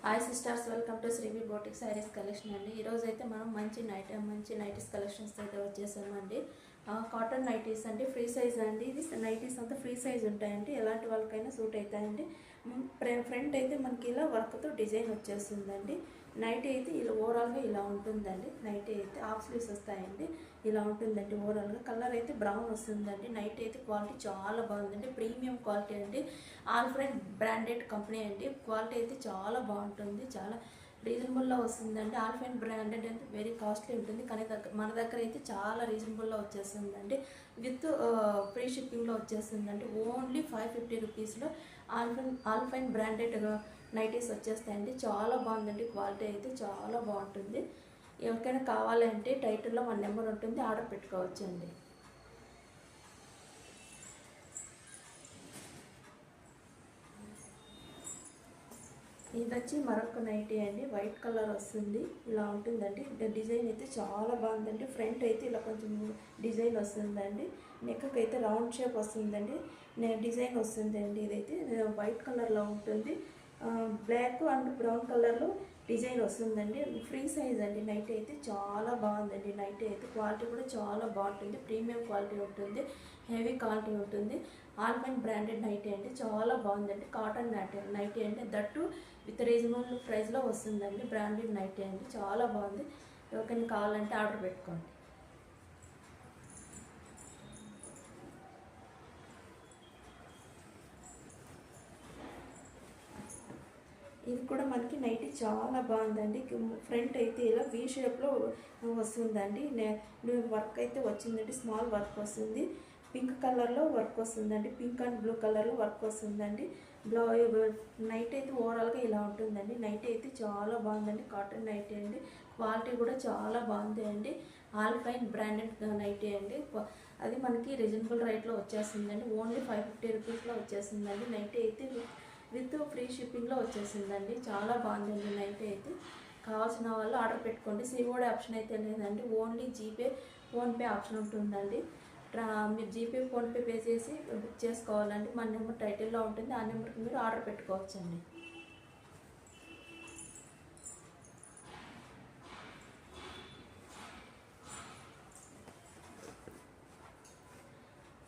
Hi sisters, welcome to Srivi boutique saris collection అండి. ఈరోజు అయితే మనం మంచి నైటీస్ కలెక్షన్స్ అయితే వచ్చేసామండి. కాటన్ నైటీస్ అండి, ఫ్రీ సైజ్ అండి. ఇది నైటీస్ అంతా ఫ్రీ సైజ్ ఉంటాయండి, ఎలాంటి వాళ్ళకైనా సూట్ అవుతాయండి. ఫ్రంట్ అయితే మనకి ఇలా వర్క్తో డిజైన్ వచ్చేస్తుందండి. నైటీ అయితే ఇలా ఓవరాల్గా ఇలా ఉంటుందండి. నైటీ అయితే హాఫ్ స్లీవ్స్ వస్తాయండి, ఇలా ఉంటుందండి. ఓవరాల్గా కలర్ అయితే బ్రౌన్ వస్తుందండి. నైటీ అయితే క్వాలిటీ చాలా బాగుందండి, ప్రీమియం క్వాలిటీ అండి. ఆల్ఫ్రెండ్ బ్రాండెడ్ కంపెనీ అండి. క్వాలిటీ అయితే చాలా బాగుంటుంది, చాలా రీజనబుల్లో వస్తుందండి. ఆల్ఫ్రెండ్ బ్రాండెడ్ అంటే వెరీ కాస్ట్లీ ఉంటుంది, కానీ మన దగ్గర అయితే చాలా రీజనబుల్లో వచ్చేస్తుందండి. విత్ ఫ్రీ షిప్పింగ్లో వచ్చేస్తుందండి. ఓన్లీ 550 రూపీస్లో ఆల్ఫ్రెండ్ బ్రాండెడ్ నైటీస్ వచ్చేస్తాయండి. చాలా బాగుందండి, క్వాలిటీ అయితే చాలా బాగుంటుంది. ఎవరికైనా కావాలంటే టైటిల్లో మన నెంబర్ ఉంటుంది, ఆర్డర్ పెట్టుకోవచ్చండి. ఇది వచ్చి మరొక నైటీ అండి, వైట్ కలర్ వస్తుంది, ఇలా ఉంటుందండి. డిజైన్ అయితే చాలా బాగుందండి. ఫ్రంట్ అయితే ఇలా కొంచెం డిజైన్ వస్తుందండి. నెక్కి అయితే రౌండ్ షేప్ వస్తుందండి, డిజైన్ వస్తుందండి. ఇదైతే వైట్ కలర్లో ఉంటుంది, బ్లాక్ అండ్ బ్రౌన్ కలర్లో డిజైన్ వస్తుందండి. ఫ్రీ సైజ్ అండి. నైటీ అయితే చాలా బాగుందండి. నైటీ అయితే క్వాలిటీ కూడా చాలా బాగుంటుంది, ప్రీమియం క్వాలిటీ ఉంటుంది, హెవీ క్వాలిటీ ఉంటుంది. ఆల్ఫ్రెండ్ బ్రాండెడ్ నైటీ అంటే చాలా బాగుందండి. కాటన్ నైటీ అంటే దట్టు విత్ రీజనబుల్ ప్రైస్లో వస్తుందండి. బ్రాండెడ్ నైటీ అంటే చాలా బాగుంది. ఎవరికైనా కావాలంటే ఆర్డర్ పెట్టుకోండి. ఇది కూడా మనకి నైటీ చాలా బాగుందండి. ఫ్రంట్ అయితే ఇలా వీ షేప్లో వస్తుందండి. వర్క్ అయితే వచ్చిందండి, స్మాల్ వర్క్ వస్తుంది. పింక్ కలర్లో వర్క్ వస్తుందండి, పింక్ అండ్ బ్లూ కలర్లో వర్క్ వస్తుందండి. నైట్ అయితే ఓవరాల్గా ఇలా ఉంటుందండి. నైట్ అయితే చాలా బాగుందండి. కాటన్ నైటీ అండి, క్వాలిటీ కూడా చాలా బాగుంది అండి. ఆల్ఫైన్ బ్రాండెడ్ నైటీ అండి. అది మనకి రీజనబుల్ రేట్లో వచ్చేస్తుందండి. ఓన్లీ 550 రూపీస్లో వచ్చేస్తుందండి. నైటీ అయితే విత్ ఫ్రీ షిప్పింగ్లో వచ్చేసిందండి. చాలా బాగుందండి నైటీ అయితే. కావాల్సిన వాళ్ళు ఆర్డర్ పెట్టుకోండి. సిఓడి ఆప్షన్ అయితే లేదండి, ఓన్లీ జీపే ఫోన్పే ఆప్షన్ ఉంటుందండి. మీరు జీపే ఫోన్పే పే చేసి బుక్ చేసుకోవాలండి. మన నెంబర్ టైటిల్లో ఉంటుంది, ఆ నెంబర్కి మీరు ఆర్డర్ పెట్టుకోవచ్చండి.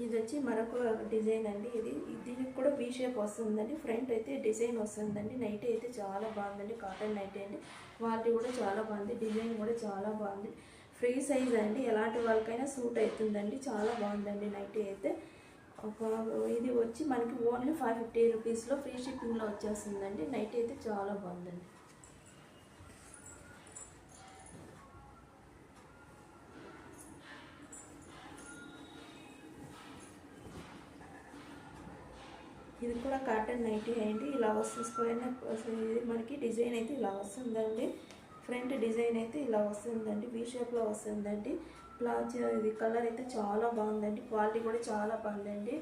ఇది వచ్చి మరొక డిజైన్ అండి. దీనికి కూడా వీ షేప్ వస్తుందండి. ఫ్రంట్ అయితే డిజైన్ వస్తుందండి. నైటీ అయితే చాలా బాగుందండి. కాటన్ నైటీ అండి, క్వాలిటీ కూడా చాలా బాగుంది, డిజైన్ కూడా చాలా బాగుంది. ఫ్రీ సైజ్ అండి, ఎలాంటి వాళ్ళకైనా సూట్ అవుతుందండి. చాలా బాగుందండి నైటీ అయితే. ఇది వచ్చి మనకి ఓన్లీ 550 రూపీస్లో ఫ్రీ షిప్పింగ్లో వచ్చేస్తుందండి. నైటీ అయితే చాలా బాగుందండి. ఇది కూడా కాటన్ నైటీ అండి, ఇలా వస్తుంది. స్క్వేర్ నెక్ మనకి డిజైన్ అయితే ఇలా వస్తుందండి. ఫ్రంట్ డిజైన్ అయితే ఇలా వస్తుందండి, వీ షేప్లో వస్తుందండి. ఇది కలర్ అయితే చాలా బాగుందండి, క్వాలిటీ కూడా చాలా బాగుందండి.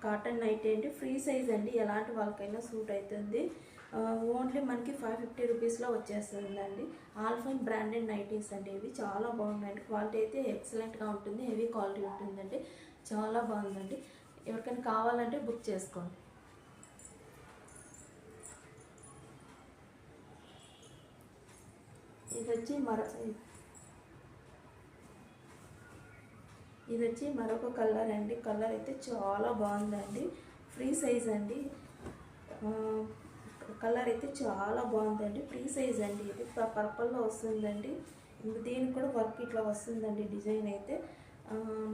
కాటన్ నైటీ అండి, ఫ్రీ సైజ్ అండి, ఎలాంటి వాళ్ళకైనా సూట్ అవుతుంది. ఓన్లీ మనకి 550 రూపీస్లో వచ్చేస్తుందండి. ఆల్ఫైన్ బ్రాండెడ్ నైటీస్ అండి, ఇవి చాలా బాగుందండి. క్వాలిటీ అయితే ఎక్సలెంట్గా ఉంటుంది, హెవీ క్వాలిటీ ఉంటుందండి. చాలా బాగుందండి. ఎవరికైనా కావాలంటే బుక్ చేసుకోండి. ఇది వచ్చి మరొక కలర్ అండి. కలర్ అయితే చాలా బాగుందండి, ఫ్రీ సైజ్ అండి. కలర్ అయితే చాలా బాగుందండి, ఫ్రీ సైజ్ అండి. ఇది పర్పుల్లో వస్తుందండి. దీనికి కూడా వర్క్ ఇట్లా వస్తుందండి, డిజైన్ అయితే.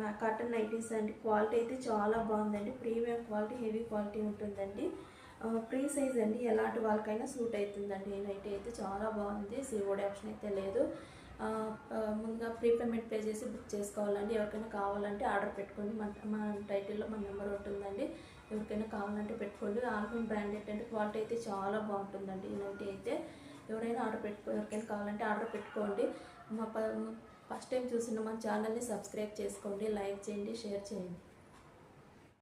నా కాటన్ నైటీస్ అండి, క్వాలిటీ అయితే చాలా బాగుందండి, ప్రీమియం క్వాలిటీ, హెవీ క్వాలిటీ ఉంటుందండి. ఫ్రీ సైజ్ అండి, ఎలాంటి వాళ్ళకైనా సూట్ అవుతుందండి. ఈ నైటీ అయితే చాలా బాగుంది. సిఓడి ఆప్షన్ అయితే లేదు. ముందుగా ప్రీపేమెంట్ పే చేసి బుక్ చేసుకోవాలండి. ఎవరికైనా కావాలంటే ఆర్డర్ పెట్టుకోండి. మన టైటిల్లో మన నెంబర్ ఉంటుందండి. ఎవరికైనా కావాలంటే పెట్టుకోండి. ఆల్ఫైన్ బ్రాండెడ్ అంటే క్వాలిటీ అయితే చాలా బాగుంటుందండి ఈ నైటీ అయితే. ఎవరైనా ఎవరికైనా కావాలంటే ఆర్డర్ పెట్టుకోండి. ఫస్ట్ టైం చూసిన మన ఛానల్ని సబ్స్క్రైబ్ చేసుకోండి, లైక్ చేయండి, షేర్ చేయండి.